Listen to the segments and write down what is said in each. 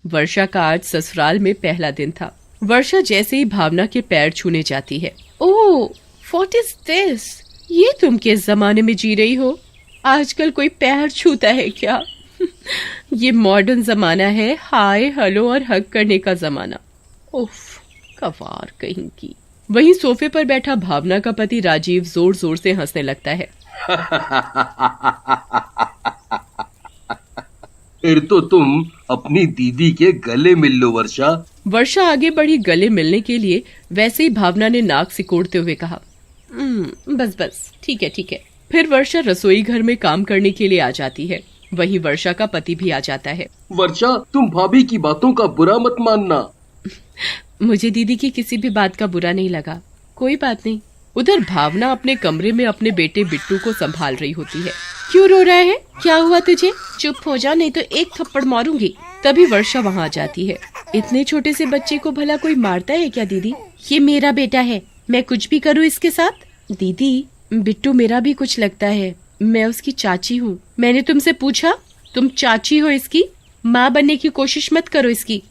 वर्षा का आज ससुराल में पहला दिन था। वर्षा जैसे ही भावना के पैर छूने जाती है, ओह व्हाट इज दिस, ये तुम किस जमाने में जी रही हो? आजकल कोई पैर छूता है क्या? ये मॉडर्न जमाना है, हाय हेलो और हग करने का जमाना। उफ, कवार कहीं की। वहीं सोफे पर बैठा भावना का पति राजीव जोर जोर से हंसने लगता है। फिर तो तुम अपनी दीदी के गले मिल लो वर्षा। वर्षा आगे बढ़ी गले मिलने के लिए, वैसे ही भावना ने नाक सिकोड़ते हुए कहा, बस बस ठीक है ठीक है। फिर वर्षा रसोई घर में काम करने के लिए आ जाती है। वहीं वर्षा का पति भी आ जाता है। वर्षा, तुम भाभी की बातों का बुरा मत मानना। मुझे दीदी की किसी भी बात का बुरा नहीं लगा, कोई बात नहीं। उधर भावना अपने कमरे में अपने बेटे बिट्टू को संभाल रही होती है। क्यों रो रहा है, क्या हुआ तुझे? चुप हो जा, नहीं तो एक थप्पड़ मारूंगी। तभी वर्षा वहाँ आ जाती है। इतने छोटे से बच्चे को भला कोई मारता है क्या दीदी? ये मेरा बेटा है, मैं कुछ भी करूँ इसके साथ? दीदी, बिट्टू मेरा भी कुछ लगता है, मैं उसकी चाची हूँ। मैंने तुमसे पूछा? तुम चाची हो इसकी, माँ बनने की कोशिश मत करो इसकी।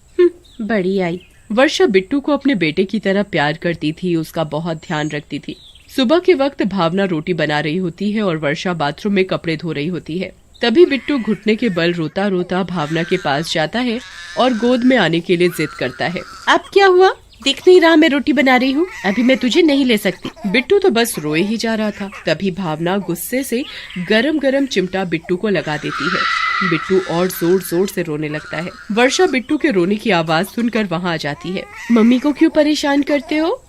बड़ी आई। वर्षा बिट्टू को अपने बेटे की तरह प्यार करती थी, उसका बहुत ध्यान रखती थी। सुबह के वक्त भावना रोटी बना रही होती है और वर्षा बाथरूम में कपड़े धो रही होती है। तभी बिट्टू घुटने के बल रोता रोता भावना के पास जाता है और गोद में आने के लिए जिद करता है। अब क्या हुआ? दिख नहीं रहा मैं रोटी बना रही हूँ? अभी मैं तुझे नहीं ले सकती। बिट्टू तो बस रोए ही जा रहा था। तभी भावना गुस्से से गरम गरम चिमटा बिट्टू को लगा देती है। बिट्टू और जोर जोर से रोने लगता है। वर्षा बिट्टू के रोने की आवाज सुनकर वहाँ आ जाती है। मम्मी को क्यों परेशान करते हो?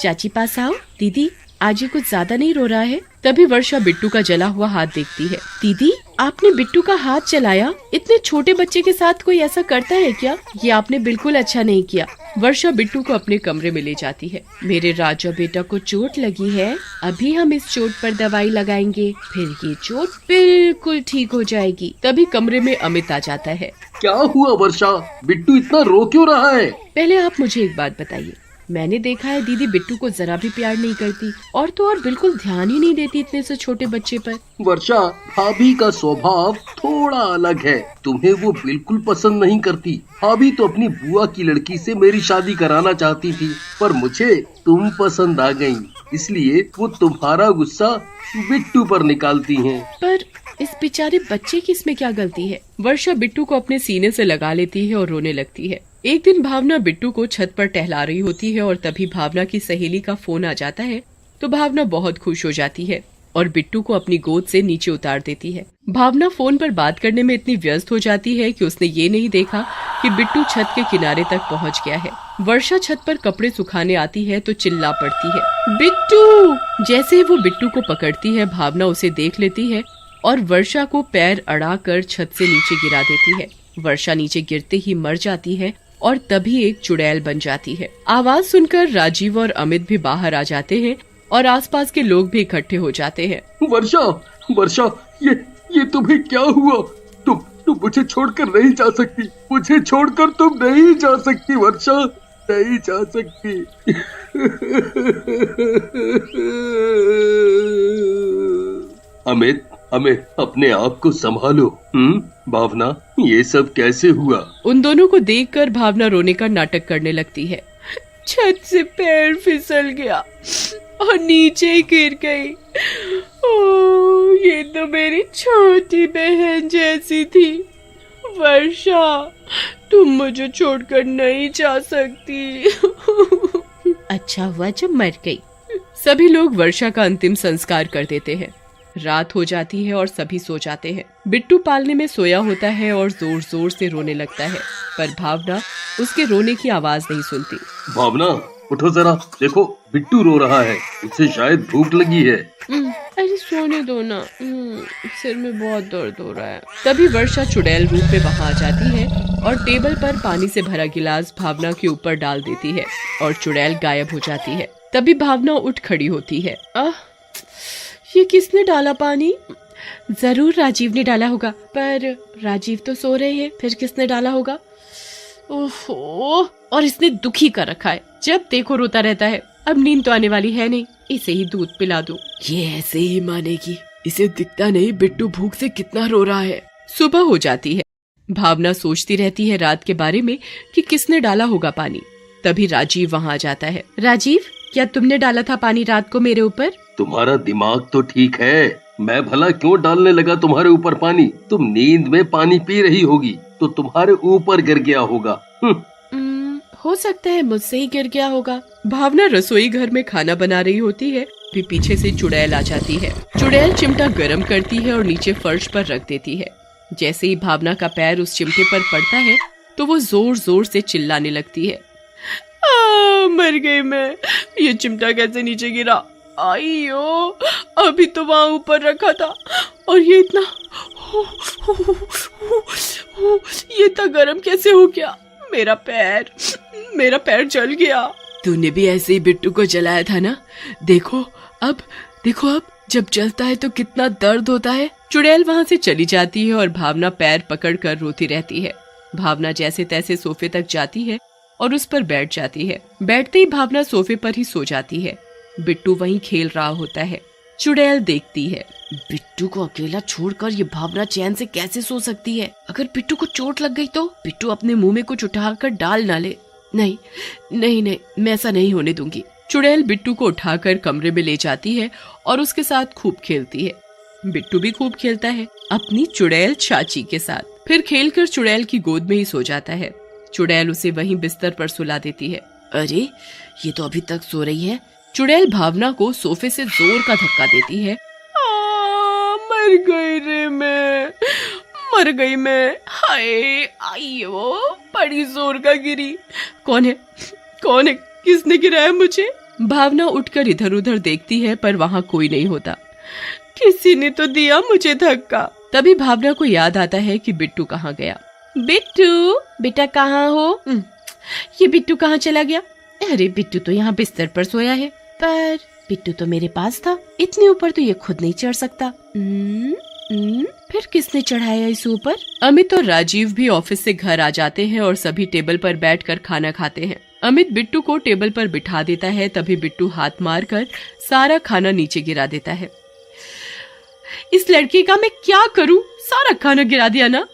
चाची पास आओ। दीदी, आज ये कुछ ज्यादा नहीं रो रहा है? तभी वर्षा बिट्टू का जला हुआ हाथ देखती है। दीदी, आपने बिट्टू का हाथ जलाया? इतने छोटे बच्चे के साथ कोई ऐसा करता है क्या? ये आपने बिल्कुल अच्छा नहीं किया। वर्षा बिट्टू को अपने कमरे में ले जाती है। मेरे राजा बेटा को चोट लगी है, अभी हम इस चोट पर दवाई लगाएंगे, फिर ये चोट बिल्कुल ठीक हो जाएगी। तभी कमरे में अमित आ जाता है। क्या हुआ वर्षा, बिट्टू इतना रो क्यों रहा है? पहले आप मुझे एक बात बताइए, मैंने देखा है दीदी बिट्टू को जरा भी प्यार नहीं करती, और तो और बिल्कुल ध्यान ही नहीं देती इतने से छोटे बच्चे पर। वर्षा, भाभी का स्वभाव थोड़ा अलग है, तुम्हें वो बिल्कुल पसंद नहीं करती। भाभी तो अपनी बुआ की लड़की से मेरी शादी कराना चाहती थी, पर मुझे तुम पसंद आ गई, इसलिए वो तुम्हारा गुस्सा बिट्टू पर निकालती हैं। पर इस बेचारे बच्चे की इसमें क्या गलती है? वर्षा बिट्टू को अपने सीने से लगा लेती है और रोने लगती है। एक दिन भावना बिट्टू को छत पर टहला रही होती है और तभी भावना की सहेली का फोन आ जाता है। तो भावना बहुत खुश हो जाती है और बिट्टू को अपनी गोद से नीचे उतार देती है। भावना फोन पर बात करने में इतनी व्यस्त हो जाती है कि उसने ये नहीं देखा कि बिट्टू छत के किनारे तक पहुंच गया है। वर्षा छत पर कपड़े सुखाने आती है तो चिल्ला पड़ती है, बिट्टू! जैसे ही वो बिट्टू को पकड़ती है, भावना उसे देख लेती है और वर्षा को पैर अड़ाकर छत से नीचे गिरा देती है। वर्षा नीचे गिरते ही मर जाती है और तभी एक चुड़ैल बन जाती है। आवाज सुनकर राजीव और अमित भी बाहर आ जाते हैं और आसपास के लोग भी इकट्ठे हो जाते हैं। वर्षा, वर्षा, ये तुम्हें क्या हुआ? तुम मुझे छोड़कर नहीं जा सकती, मुझे छोड़कर तुम नहीं जा सकती वर्षा, नहीं जा सकती। अमित, अपने आप को संभालो। भावना, ये सब कैसे हुआ? उन दोनों को देखकर भावना रोने का नाटक करने लगती है। छत से पैर फिसल गया और नीचे गिर गई। ओह, ये तो मेरी छोटी बहन जैसी थी। वर्षा, तुम मुझे छोड़कर नहीं जा सकती। अच्छा हुआ जब मर गई। सभी लोग वर्षा का अंतिम संस्कार कर देते हैं। रात हो जाती है और सभी सो जाते हैं। बिट्टू पालने में सोया होता है और जोर जोर से रोने लगता है, पर भावना उसके रोने की आवाज नहीं सुनती। भावना, उठो जरा, देखो बिट्टू रो रहा है, उसे शायद भूख लगी है। अरे सोने दो ना, सिर में बहुत दर्द हो रहा है। तभी वर्षा चुड़ैल रूप में वहाँ आ जाती है और टेबल पर पानी से भरा गिलास भावना के ऊपर डाल देती है और चुड़ैल गायब हो जाती है। तभी भावना उठ खड़ी होती है। ये किसने डाला पानी? जरूर राजीव ने डाला होगा, पर राजीव तो सो रहे हैं, फिर किसने डाला होगा? ओहो, और इसने दुखी कर रखा है, जब देखो रोता रहता है। अब नींद तो आने वाली है नहीं, इसे ही दूध पिला दो, ये ऐसे ही मानेगी। इसे दिखता नहीं बिट्टू भूख से कितना रो रहा है। सुबह हो जाती है। भावना सोचती रहती है रात के बारे में कि किसने डाला होगा पानी। तभी राजीव वहाँ आ जाता है। राजीव, क्या तुमने डाला था पानी रात को मेरे ऊपर? तुम्हारा दिमाग तो ठीक है, मैं भला क्यों डालने लगा तुम्हारे ऊपर पानी? तुम नींद में पानी पी रही होगी तो तुम्हारे ऊपर गिर गया होगा। हो सकता है मुझसे ही गिर गया होगा। भावना रसोई घर में खाना बना रही होती है, फिर पीछे से चुड़ैल आ जाती है। चुड़ैल चिमटा गर्म करती है और नीचे फर्श पर रख देती है। जैसे ही भावना का पैर उस चिमटे पर पड़ता है तो वो जोर जोर से चिल्लाने लगती है। मर गई मैं, ये चिमटा कैसे नीचे गिरा? आइयो, अभी तो वहाँ ऊपर रखा था और ये इतना ये इतना गर्म कैसे हो गया? मेरा पैर जल गया। तूने भी ऐसे ही बिट्टू को जलाया था ना? देखो अब जब जलता है तो कितना दर्द होता है। चुड़ैल वहाँ से चली जाती है और भावना पैर पकड़कर रोती रहती है। भावना जैसे तैसे सोफे तक जाती है और उस पर बैठ जाती है। बैठते ही भावना सोफे पर ही सो जाती है। बिट्टू वहीं खेल रहा होता है। चुड़ैल देखती है, बिट्टू को अकेला छोड़कर ये भावना चैन से कैसे सो सकती है? अगर बिट्टू को चोट लग गई तो? बिट्टू अपने मुंह में कुछ उठाकर डाल ना ले। नहीं, मैं ऐसा नहीं होने दूंगी। चुड़ैल बिट्टू को उठाकर कमरे में ले जाती है और उसके साथ खूब खेलती है। बिट्टू भी खूब खेलता है अपनी चुड़ैल चाची के साथ। फिर खेलकर चुड़ैल की गोद में ही सो जाता है। चुड़ैल उसे वहीं बिस्तर पर सुला देती है। अरे, ये तो अभी तक सो रही है। चुड़ैल भावना को सोफे से जोर का धक्का देती है। मर गई मैं, हाय, आइयो, बड़ी जोर का गिरी। कौन है? किसने गिराया मुझे? भावना उठकर इधर उधर देखती है पर वहाँ कोई नहीं होता। किसी ने तो दिया मुझे धक्का। तभी भावना को याद आता है कि बिट्टू कहाँ गया। बिट्टू, बेटा कहाँ हो? ये बिट्टू कहाँ चला गया? अरे, बिट्टू तो यहाँ बिस्तर पर सोया है। पर बिट्टू तो मेरे पास था, इतने ऊपर तो ये खुद नहीं चढ़ सकता। फिर किसने चढ़ाया इस ऊपर? अमित और राजीव भी ऑफिस से घर आ जाते हैं और सभी टेबल पर बैठकर खाना खाते हैं। अमित बिट्टू को टेबल पर बिठा देता है। तभी बिट्टू हाथ मारकर सारा खाना नीचे गिरा देता है। इस लड़की का मैं क्या करूं? सारा खाना गिरा दिया ना।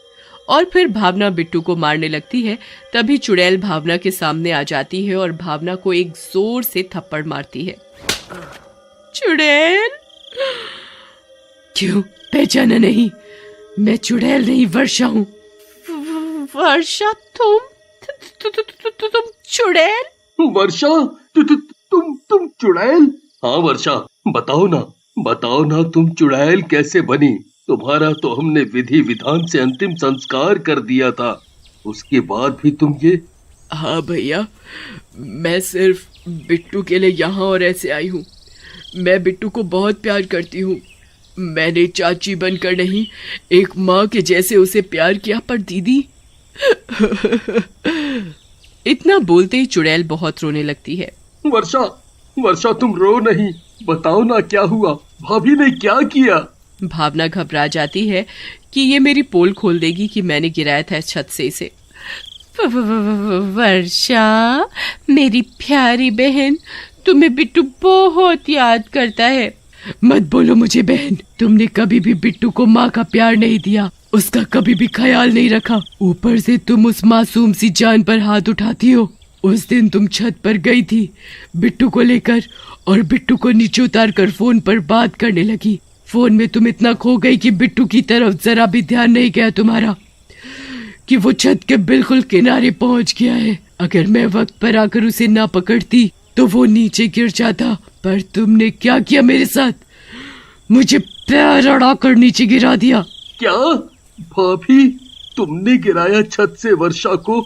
और फिर भावना बिट्टू को मारने लगती है। तभी चुड़ैल भावना के सामने आ जाती है और भावना को एक जोर से थप्पड़ मारती है। चुड़ैल, क्यों पहचाना नहीं? मैं चुड़ैल नहीं, वर्षा हूँ। वर्षा, तुम चुड़ैल? वर्षा, तुम चुड़ैल? हाँ वर्षा, बताओ ना तुम चुड़ैल कैसे बनी? तुम्हारा तो हमने विधि विधान से अंतिम संस्कार कर दिया था, उसके बाद भी तुम ये? हाँ भैया, मैं सिर्फ बिट्टू के लिए यहाँ और ऐसे आई हूँ। मैं बिट्टू को बहुत प्यार करती हूँ। मैंने चाची बनकर नहीं, एक माँ के जैसे उसे प्यार किया। पर दीदी इतना बोलते ही चुड़ैल बहुत रोने लगती है। वर्षा, तुम रो नहीं, बताओ ना क्या हुआ? भाभी ने क्या किया? भावना घबरा जाती है कि ये मेरी पोल खोल देगी कि मैंने गिराया था छत से इसे। वर्षा, मेरी प्यारी बहन, तुम्हें बिट्टू बहुत याद करता है। मत बोलो मुझे बहन, तुमने कभी भी बिट्टू को माँ का प्यार नहीं दिया, उसका कभी भी ख्याल नहीं रखा। ऊपर से तुम उस मासूम सी जान पर हाथ उठाती हो। उस दिन तुम छत पर गई थी बिट्टू को लेकर और बिट्टू को नीचे उतार कर फोन पर बात करने लगी। फोन में तुम इतना खो गई कि बिट्टू की तरफ जरा भी ध्यान नहीं गया तुम्हारा कि वो छत के बिल्कुल किनारे पहुंच गया है। अगर मैं वक्त पर आकर उसे ना पकड़ती तो वो नीचे गिर जाता। पर तुमने क्या किया मेरे साथ? मुझे पैर अड़ाकर नीचे गिरा दिया। क्या भाभी, तुमने गिराया छत से वर्षा को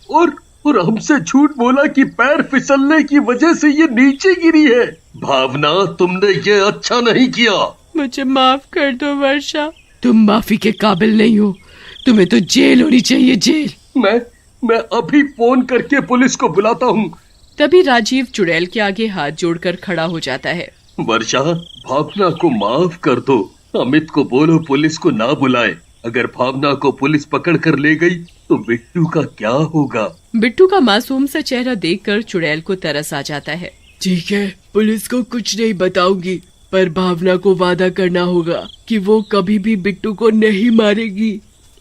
और हमसे झूठ बोला कि पैर फिसलने की वजह से ये नीचे गिरी है? भावना, तुमने ये अच्छा नहीं किया। मुझे माफ कर दो वर्षा। तुम माफी के काबिल नहीं हो, तुम्हें तो जेल होनी चाहिए, जेल। मैं अभी फोन करके पुलिस को बुलाता हूँ। तभी राजीव चुड़ैल के आगे हाथ जोड़कर खड़ा हो जाता है। वर्षा, भावना को माफ कर दो। अमित को बोलो पुलिस को ना बुलाए। अगर भावना को पुलिस पकड़ कर ले गई तो बिट्टू का क्या होगा? बिट्टू का मासूम सा चेहरा देखकर चुड़ैल को तरस आ जाता है। ठीक है, पुलिस को कुछ नहीं बताऊंगी, पर भावना को वादा करना होगा कि वो कभी भी बिट्टू को नहीं मारेगी।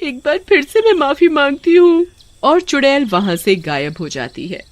एक बार फिर से मैं माफी मांगती हूँ। और चुड़ैल वहाँ से गायब हो जाती है।